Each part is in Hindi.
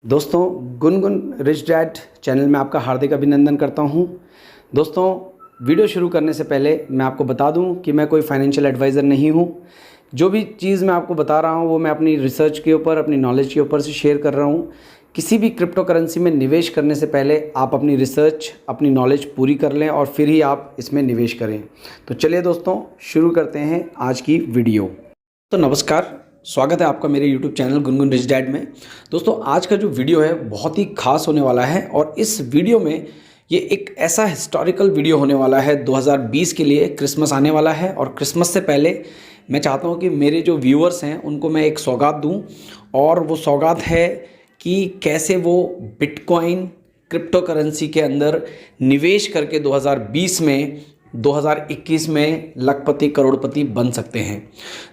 दोस्तों, गुनगुन रिच डैड चैनल में आपका हार्दिक अभिनंदन करता हूं। दोस्तों, वीडियो शुरू करने से पहले मैं आपको बता दूं कि मैं कोई फाइनेंशियल एडवाइज़र नहीं हूं। जो भी चीज़ मैं आपको बता रहा हूं वो मैं अपनी रिसर्च के ऊपर, अपनी नॉलेज के ऊपर से शेयर कर रहा हूं। किसी भी क्रिप्टो करेंसी में निवेश करने से पहले आप अपनी रिसर्च, अपनी नॉलेज पूरी कर लें और फिर ही आप इसमें निवेश करें। तो चलिए दोस्तों, शुरू करते हैं आज की वीडियो। तो नमस्कार, स्वागत है आपका मेरे YouTube channel Gungun rich dad में। दोस्तों, आज का जो वीडियो है बहुत ही खास होने वाला है और इस वीडियो में ये एक ऐसा हिस्टोरिकल वीडियो होने वाला है 2020 के लिए। क्रिसमस आने वाला है और क्रिसमस से पहले मैं चाहता हूँ कि मेरे जो व्यूअर्स हैं उनको मैं एक सौगात दूँ, और वो सौगात है कि कैसे वो बिटकॉइन क्रिप्टो करेंसी के अंदर निवेश करके 2021 में लखपति करोड़पति बन सकते हैं।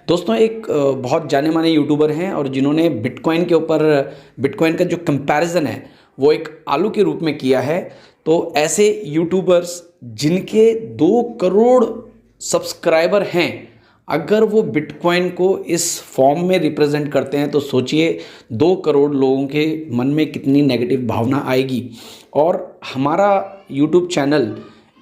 दोस्तों, एक बहुत जाने माने यूट्यूबर हैं और जिन्होंने बिटकॉइन के ऊपर, बिटकॉइन का जो कंपैरिजन है वो एक आलू के रूप में किया है। तो ऐसे यूट्यूबर्स जिनके 2 करोड़ सब्सक्राइबर हैं, अगर वो बिटकॉइन को इस फॉर्म में रिप्रेजेंट करते हैं तो सोचिए 2 करोड़ लोगों के मन में कितनी नेगेटिव भावना आएगी। और हमारा यूट्यूब चैनल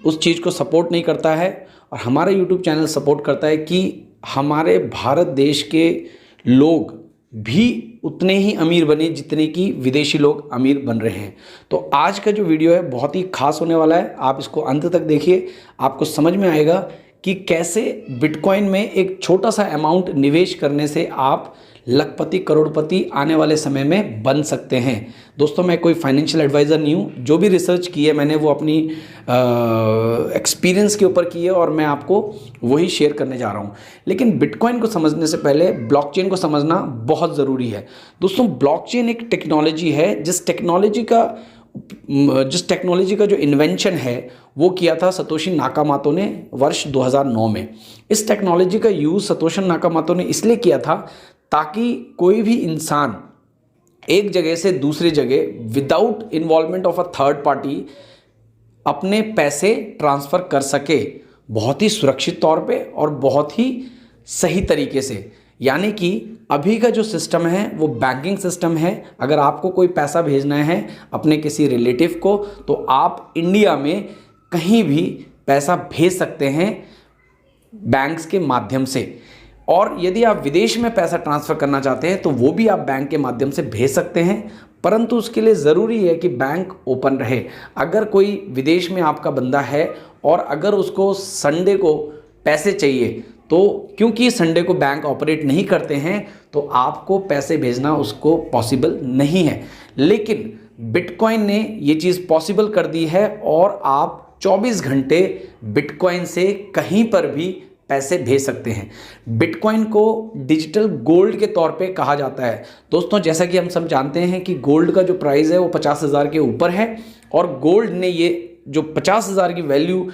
उस चीज़ को सपोर्ट नहीं करता है, और हमारा यूट्यूब चैनल सपोर्ट करता है कि हमारे भारत देश के लोग भी उतने ही अमीर बने जितने कि विदेशी लोग अमीर बन रहे हैं। तो आज का जो वीडियो है बहुत ही खास होने वाला है, आप इसको अंत तक देखिए, आपको समझ में आएगा कि कैसे बिटकॉइन में एक छोटा सा अमाउंट निवेश करने से आप लखपति करोड़पति आने वाले समय में बन सकते हैं। दोस्तों, मैं कोई फाइनेंशियल एडवाइज़र नहीं हूँ। जो भी रिसर्च की है मैंने वो अपनी एक्सपीरियंस के ऊपर की है और मैं आपको वही शेयर करने जा रहा हूँ। लेकिन बिटकॉइन को समझने से पहले ब्लॉकचेन को समझना बहुत ज़रूरी है। दोस्तों, ब्लॉकचेन एक टेक्नोलॉजी है जिस टेक्नोलॉजी का जो इन्वेंशन है वो किया था सतोशी नाकामोतो ने वर्ष 2009 में। इस टेक्नोलॉजी का यूज़ सतोशी नाकामोतो ने इसलिए किया था ताकि कोई भी इंसान एक जगह से दूसरी जगह without involvement of a third party अपने पैसे ट्रांसफ़र कर सके, बहुत ही सुरक्षित तौर पे और बहुत ही सही तरीके से। यानी कि अभी का जो सिस्टम है वो बैंकिंग सिस्टम है। अगर आपको कोई पैसा भेजना है अपने किसी रिलेटिव को तो आप इंडिया में कहीं भी पैसा भेज सकते हैं बैंक्स के माध्यम से, और यदि आप विदेश में पैसा ट्रांसफ़र करना चाहते हैं तो वो भी आप बैंक के माध्यम से भेज सकते हैं, परंतु उसके लिए ज़रूरी है कि बैंक ओपन रहे। अगर कोई विदेश में आपका बंदा है और अगर उसको संडे को पैसे चाहिए, तो क्योंकि संडे को बैंक ऑपरेट नहीं करते हैं तो आपको पैसे भेजना उसको पॉसिबल नहीं है। लेकिन बिटकॉइन ने ये चीज़ पॉसिबल कर दी है और आप 24 घंटे बिटकॉइन से कहीं पर भी पैसे भेज सकते हैं। बिटकॉइन को डिजिटल गोल्ड के तौर पे कहा जाता है। दोस्तों, जैसा कि हम सब जानते हैं कि गोल्ड का जो प्राइस है वो 50,000 के ऊपर है, और गोल्ड ने ये जो 50,000 की वैल्यू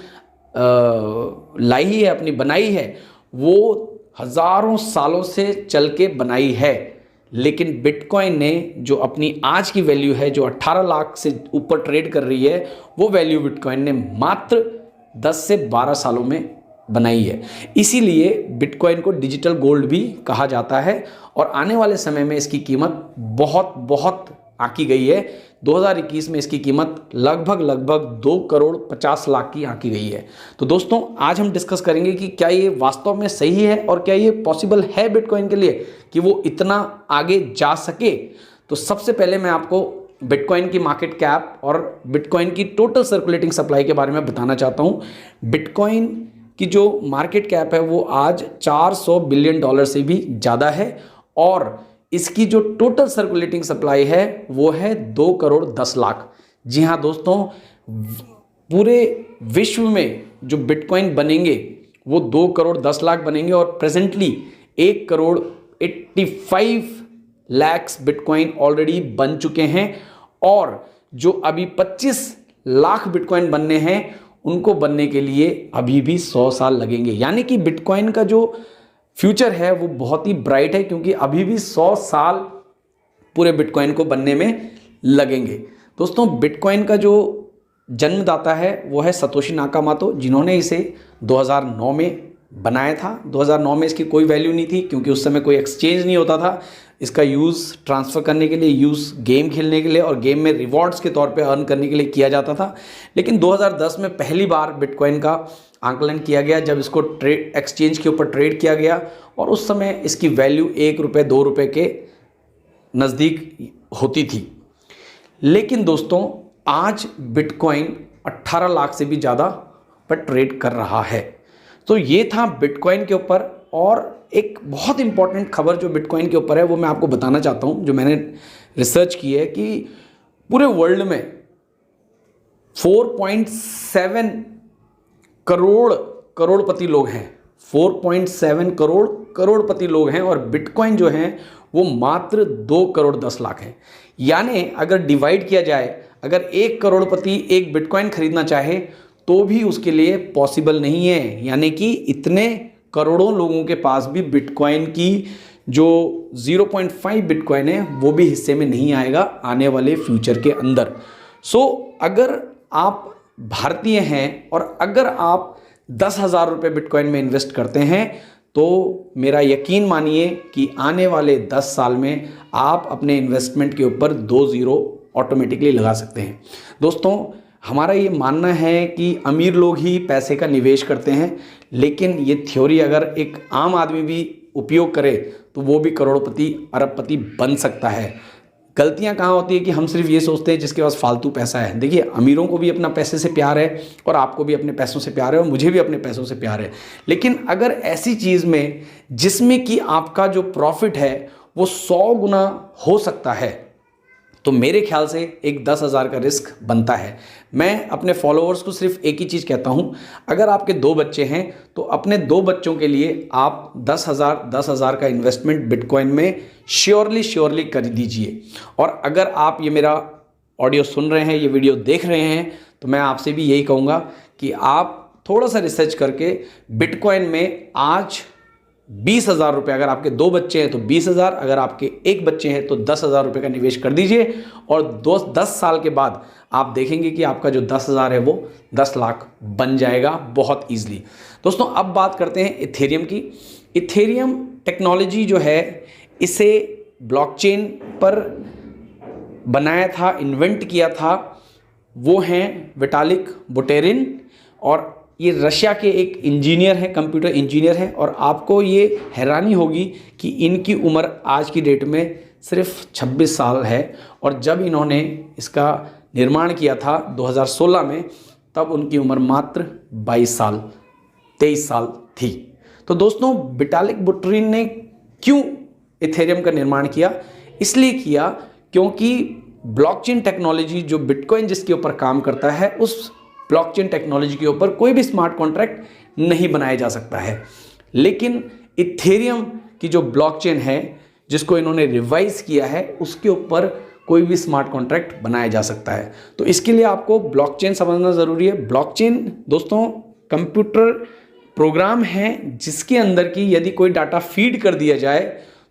लाई है, अपनी बनाई है, वो हज़ारों सालों से चल के बनाई है। लेकिन बिटकॉइन ने जो अपनी आज की वैल्यू है, जो 18 लाख से ऊपर ट्रेड कर रही है, वो वैल्यू बिटकॉइन ने मात्र 10 से 12 सालों में बनाई है। इसीलिए बिटकॉइन को डिजिटल गोल्ड भी कहा जाता है, और आने वाले समय में इसकी कीमत बहुत बहुत आंकी गई है। 2021 में इसकी कीमत लगभग 2 करोड़ 50 लाख की आंकी गई है। तो दोस्तों, आज हम डिस्कस करेंगे कि क्या ये वास्तव में सही है और क्या ये पॉसिबल है बिटकॉइन के लिए कि वो इतना आगे जा सके। तो सबसे पहले मैं आपको बिटकॉइन की मार्केट कैप और बिटकॉइन की टोटल सर्कुलेटिंग सप्लाई के बारे में बताना चाहता हूँ। बिटकॉइन की जो मार्केट कैप है वो आज $400 बिलियन से भी ज़्यादा है, और इसकी जो टोटल सर्कुलेटिंग सप्लाई है वो है 2 करोड़ 10 लाख। जी हाँ दोस्तों, पूरे विश्व में जो बिटकॉइन बनेंगे वो 2 करोड़ 10 लाख बनेंगे, और presently 1 crore 85 lakh bitcoin already बन चुके हैं, और जो अभी 25 लाख बिटकॉइन बनने हैं उनको बनने के लिए अभी भी 100 साल लगेंगे। यानी कि बिटकॉइन का जो फ्यूचर है वो बहुत ही ब्राइट है, क्योंकि अभी भी 100 साल पूरे बिटकॉइन को बनने में लगेंगे। दोस्तों, बिटकॉइन का जो जन्मदाता है वो है सतोशी नाकामोतो, जिन्होंने इसे 2009 में बनाया था। 2009 में इसकी कोई वैल्यू नहीं थी, क्योंकि उस समय कोई एक्सचेंज नहीं होता था। इसका यूज़ ट्रांसफ़र करने के लिए, यूज़ गेम खेलने के लिए और गेम में रिवॉर्ड्स के तौर पे अर्न करने के लिए किया जाता था। लेकिन 2010 में पहली बार बिटकॉइन का आंकलन किया गया जब इसको ट्रेड एक्सचेंज के ऊपर ट्रेड किया गया, और उस समय इसकी वैल्यू 1 रुपये 2 रुपये के नज़दीक होती थी। लेकिन दोस्तों आज बिटकॉइन 18 लाख से भी ज़्यादा पर ट्रेड कर रहा है। तो ये था बिटकॉइन के ऊपर। और एक बहुत इंपॉर्टेंट खबर जो बिटकॉइन के ऊपर है वो मैं आपको बताना चाहता हूँ, जो मैंने रिसर्च की है कि पूरे वर्ल्ड में 4.7 करोड़पति लोग हैं। 4.7 करोड़पति लोग हैं और बिटकॉइन जो हैं वो मात्र 2 करोड़ 10 लाख हैं। यानी अगर डिवाइड किया जाए, अगर 1 करोड़पति एक बिटकॉइन खरीदना चाहे तो भी उसके लिए पॉसिबल नहीं है। यानी कि इतने करोड़ों लोगों के पास भी बिटकॉइन की जो 0.5 बिटकॉइन है वो भी हिस्से में नहीं आएगा आने वाले फ्यूचर के अंदर। अगर आप भारतीय हैं और अगर आप 10,000 रुपये बिटकॉइन में इन्वेस्ट करते हैं तो मेरा यकीन मानिए कि आने वाले 10 साल में आप अपने इन्वेस्टमेंट के ऊपर 2 ज़ीरो ऑटोमेटिकली लगा सकते हैं। दोस्तों हमारा ये मानना है कि अमीर लोग ही पैसे का निवेश करते हैं, लेकिन ये थ्योरी अगर एक आम आदमी भी उपयोग करे तो वो भी करोड़पति अरबपति बन सकता है। गलतियां कहाँ होती है कि हम सिर्फ ये सोचते हैं जिसके पास फालतू पैसा है। देखिए अमीरों को भी अपना पैसे से प्यार है और आपको भी अपने पैसों से प्यार है और मुझे भी अपने पैसों से प्यार है। लेकिन अगर ऐसी चीज़ में जिसमें कि आपका जो प्रॉफिट है वो 100 गुना हो सकता है तो मेरे ख्याल से एक 10,000 का रिस्क बनता है। मैं अपने फॉलोअर्स को सिर्फ एक ही चीज़ कहता हूँ, अगर आपके 2 बच्चे हैं तो अपने 2 बच्चों के लिए आप 10,000 का इन्वेस्टमेंट बिटकॉइन में श्योरली कर दीजिए। और अगर आप ये मेरा ऑडियो सुन रहे हैं, ये वीडियो देख रहे हैं, तो मैं आपसे भी यही कहूँगा कि आप थोड़ा सा रिसर्च करके बिटकॉइन में आज 20,000 रुपये, अगर आपके 2 बच्चे हैं तो 20,000, अगर आपके 1 बच्चे हैं तो 10,000 रुपये का निवेश कर दीजिए और 10 साल के बाद आप देखेंगे कि आपका जो 10,000 है वो 10 लाख बन जाएगा बहुत ईजिली। दोस्तों अब बात करते हैं इथेरियम की। इथेरियम टेक्नोलॉजी जो है इसे ब्लॉकचेन पर बनाया था, इन्वेंट किया था, वो हैं विटालिक बुटेरिन और ये रशिया के एक इंजीनियर हैं, कंप्यूटर इंजीनियर हैं। और आपको ये हैरानी होगी कि इनकी उम्र आज की डेट में सिर्फ 26 साल है और जब इन्होंने इसका निर्माण किया था 2016 में तब उनकी उम्र मात्र 23 साल थी। तो दोस्तों विटालिक बुटेरिन ने क्यों इथेरियम का निर्माण किया? इसलिए किया क्योंकि ब्लॉकचेन टेक्नोलॉजी जो बिटकॉइन जिसके ऊपर काम करता है उस ब्लॉकचेन टेक्नोलॉजी के ऊपर कोई भी स्मार्ट कॉन्ट्रैक्ट नहीं बनाया जा सकता है। लेकिन इथेरियम की जो ब्लॉकचेन है जिसको इन्होंने रिवाइज किया है उसके ऊपर कोई भी स्मार्ट कॉन्ट्रैक्ट बनाया जा सकता है। तो इसके लिए आपको ब्लॉकचेन समझना ज़रूरी है। ब्लॉकचेन दोस्तों कंप्यूटर प्रोग्राम है जिसके अंदर की यदि कोई डाटा फीड कर दिया जाए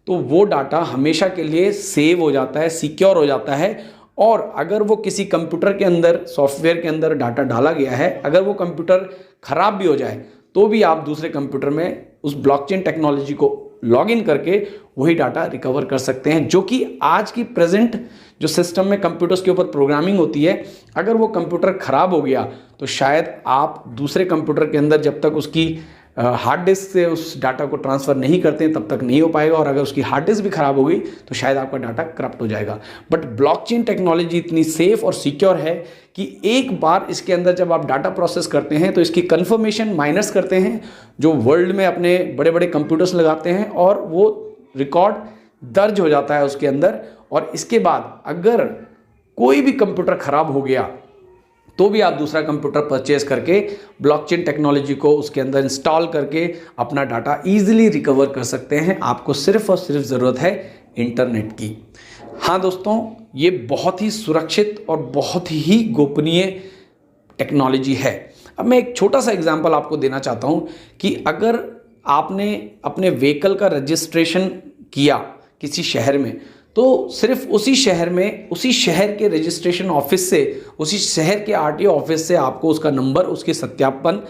तो वो डाटा हमेशा के लिए सेव हो जाता है, सिक्योर हो जाता है। और अगर वो किसी कंप्यूटर के अंदर, सॉफ्टवेयर के अंदर डाटा डाला गया है, अगर वो कंप्यूटर ख़राब भी हो जाए तो भी आप दूसरे कंप्यूटर में उस ब्लॉकचेन टेक्नोलॉजी को लॉगिन करके वही डाटा रिकवर कर सकते हैं, जो कि आज की प्रेजेंट जो सिस्टम में कंप्यूटर्स के ऊपर प्रोग्रामिंग होती है, अगर वो कंप्यूटर ख़राब हो गया तो शायद आप दूसरे कंप्यूटर के अंदर जब तक उसकी हार्ड डिस्क से उस डाटा को ट्रांसफ़र नहीं करते हैं तब तक नहीं हो पाएगा। और अगर उसकी हार्ड डिस्क भी ख़राब हो गई तो शायद आपका डाटा करप्ट हो जाएगा। बट ब्लॉकचेन टेक्नोलॉजी इतनी सेफ और सिक्योर है कि एक बार इसके अंदर जब आप डाटा प्रोसेस करते हैं तो इसकी कन्फर्मेशन माइनर्स करते हैं जो वर्ल्ड में अपने बड़े बड़े कंप्यूटर्स लगाते हैं और वो रिकॉर्ड दर्ज हो जाता है उसके अंदर। और इसके बाद अगर कोई भी कंप्यूटर ख़राब हो गया तो भी आप दूसरा कंप्यूटर परचेज करके ब्लॉकचेन टेक्नोलॉजी को उसके अंदर इंस्टॉल करके अपना डाटा इजीली रिकवर कर सकते हैं। आपको सिर्फ और सिर्फ ज़रूरत है इंटरनेट की। हाँ दोस्तों, ये बहुत ही सुरक्षित और बहुत ही गोपनीय टेक्नोलॉजी है। अब मैं एक छोटा सा एग्जांपल आपको देना चाहता हूँ कि अगर आपने अपने व्हीकल का रजिस्ट्रेशन किया किसी शहर में तो सिर्फ उसी शहर में, उसी शहर के रजिस्ट्रेशन ऑफिस से, उसी शहर के आरटीओ ऑफिस से आपको उसका नंबर, उसके सत्यापन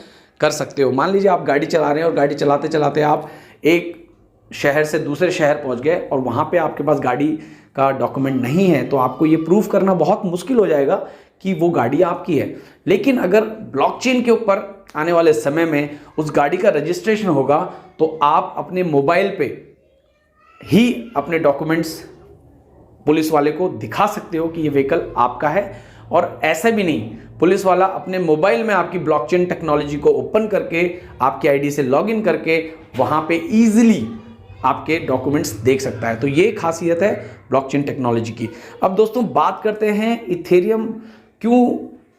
कर सकते हो। मान लीजिए आप गाड़ी चला रहे हैं और गाड़ी चलाते चलाते आप एक शहर से दूसरे शहर पहुंच गए और वहां पे आपके पास गाड़ी का डॉक्यूमेंट नहीं है, तो आपको ये प्रूफ करना बहुत मुश्किल हो जाएगा कि वो गाड़ी आपकी है। लेकिन अगर ब्लॉकचेन के ऊपर आने वाले समय में उस गाड़ी का रजिस्ट्रेशन होगा, तो आप अपने मोबाइल पे ही अपने डॉक्यूमेंट्स पुलिस वाले को दिखा सकते हो कि ये व्हीकल आपका है। और ऐसा भी नहीं, पुलिस वाला अपने मोबाइल में आपकी ब्लॉकचेन टेक्नोलॉजी को ओपन करके आपकी आईडी से लॉगिन करके वहां पे इजीली आपके डॉक्यूमेंट्स देख सकता है। तो ये खासियत है ब्लॉकचेन टेक्नोलॉजी की। अब दोस्तों बात करते हैं इथेरियम क्यों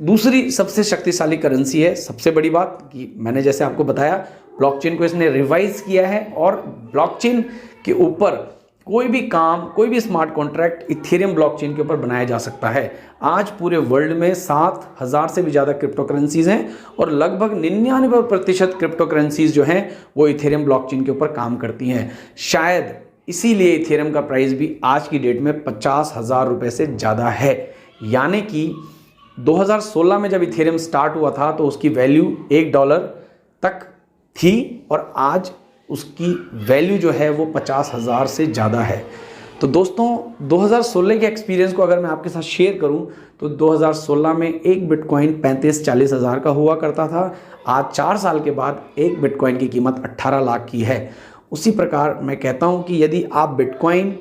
दूसरी सबसे शक्तिशाली करेंसी है। सबसे बड़ी बात कि मैंने जैसे आपको बताया, ब्लॉकचेन को इसने रिवाइज किया है और ब्लॉकचेन के ऊपर कोई भी काम, कोई भी स्मार्ट कॉन्ट्रैक्ट इथेरियम ब्लॉकचेन के ऊपर बनाया जा सकता है। आज पूरे वर्ल्ड में 7,000 से भी ज़्यादा क्रिप्टो करेंसीज हैं और लगभग 99% क्रिप्टो करेंसीज जो हैं वो इथेरियम ब्लॉकचेन के ऊपर काम करती हैं। शायद इसीलिए इथेरियम का प्राइस भी आज की डेट में 50,000 रुपये से ज़्यादा है। यानी कि 2016 में जब इथेरियम स्टार्ट हुआ था तो उसकी वैल्यू $1 तक थी और आज उसकी वैल्यू जो है वो 50,000 से ज़्यादा है। तो दोस्तों 2016 के एक्सपीरियंस को अगर मैं आपके साथ शेयर करूं तो 2016 में एक बिटकॉइन 35-40 हज़ार का हुआ करता था। आज 4 साल के बाद एक बिटकॉइन की कीमत 18 लाख की है। उसी प्रकार मैं कहता हूं कि यदि आप बिटकॉइन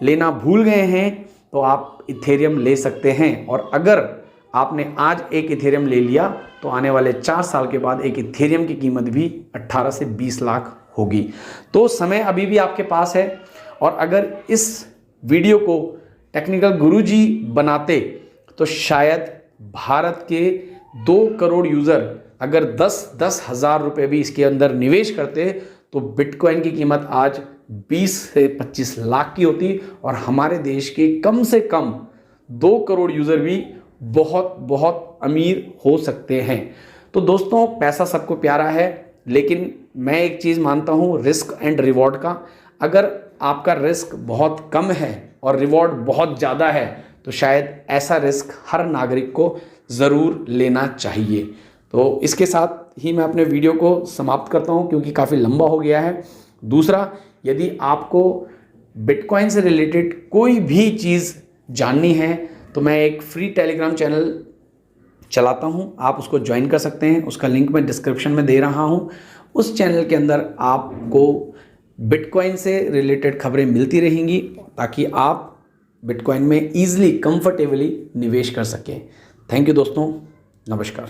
लेना भूल गए हैं तो आप इथेरियम ले सकते हैं। और अगर आपने आज एक इथेरियम ले लिया तो आने वाले 4 साल के बाद एक इथेरियम की कीमत भी 18 से 20 लाख होगी। तो समय अभी भी आपके पास है। और अगर इस वीडियो को टेक्निकल गुरुजी बनाते तो शायद भारत के 2 करोड़ यूज़र अगर 10-10 हज़ार रुपये भी इसके अंदर निवेश करते तो बिटकॉइन की कीमत आज 20 से 25 लाख की होती और हमारे देश के कम से कम 2 करोड़ यूज़र भी बहुत बहुत अमीर हो सकते हैं। तो दोस्तों पैसा सबको प्यारा है, लेकिन मैं एक चीज़ मानता हूँ रिस्क एंड रिवॉर्ड का। अगर आपका रिस्क बहुत कम है और रिवॉर्ड बहुत ज़्यादा है तो शायद ऐसा रिस्क हर नागरिक को ज़रूर लेना चाहिए। तो इसके साथ ही मैं अपने वीडियो को समाप्त करता हूँ क्योंकि काफ़ी लंबा हो गया है। दूसरा, यदि आपको बिटकॉइन से रिलेटेड कोई भी चीज़ जाननी है तो मैं एक फ्री टेलीग्राम चैनल चलाता हूँ, आप उसको ज्वाइन कर सकते हैं। उसका लिंक मैं डिस्क्रिप्शन में दे रहा हूँ। उस चैनल के अंदर आपको बिटकॉइन से रिलेटेड खबरें मिलती रहेंगी ताकि आप बिटकॉइन में ईजिली कंफर्टेबली निवेश कर सकें। थैंक यू दोस्तों, नमस्कार।